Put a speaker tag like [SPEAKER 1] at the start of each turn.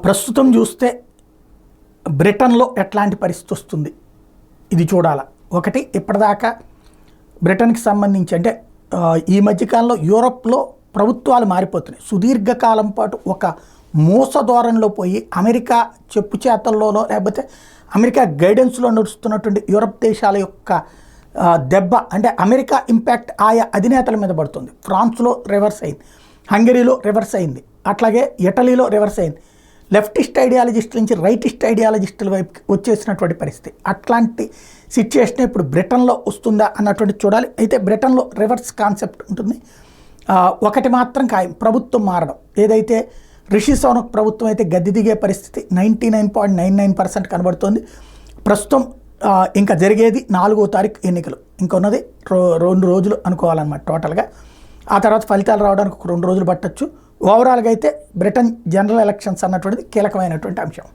[SPEAKER 1] ప్రస్తుతం చూస్తే బ్రిటన్లో ఎట్లాంటి పరిస్థితి వస్తుంది ఇది చూడాల. ఒకటి ఇప్పటిదాకా బ్రిటన్కి సంబంధించి అంటే ఈ మధ్యకాలంలో యూరోప్లో ప్రభుత్వాలు మారిపోతున్నాయి. సుదీర్ఘకాలం పాటు ఒక మోస ధోరణిలో పోయి అమెరికా చెప్పు చేతల్లోనో లేకపోతే అమెరికా గైడెన్స్లో నడుస్తున్నటువంటి యూరప్ దేశాల యొక్క దెబ్బ అంటే అమెరికా ఇంపాక్ట్ ఆయా అధినేతల మీద పడుతుంది. ఫ్రాన్స్లో రివర్స్ అయింది, హంగరీలో రివర్స్ అయింది, అట్లాగే ఇటలీలో రివర్స్ అయింది. లెఫ్టిస్ట్ ఐడియాలజిస్టుల నుంచి రైటిస్ట్ ఐడియాలజిస్టుల వైపు వచ్చేసినటువంటి పరిస్థితి. అట్లాంటి సిచ్యుయేషన్ ఇప్పుడు బ్రిటన్లో వస్తుందా అన్నటువంటి చూడాలి. అయితే బ్రిటన్లో రివర్స్ కాన్సెప్ట్ ఉంటుంది. ఒకటి మాత్రం ఖాయం, ప్రభుత్వం మారడం. ఏదైతే రిషి సునక్ ప్రభుత్వం అయితే గద్దె దిగే పరిస్థితి 99.99% కనబడుతోంది. ప్రస్తుతం ఇంకా జరిగేది 4వ తారీఖు ఎన్నికలు, ఇంకొన్నది 2 రోజులు అనుకోవాలన్నమాట టోటల్గా. ఆ తర్వాత ఫలితాలు రావడానికి ఒక 2 రోజులు పట్టచ్చు. ఓవరాల్గా అయితే బ్రిటన్ జనరల్ ఎలక్షన్స్ అన్నటువంటిది కీలకమైనటువంటి అంశం.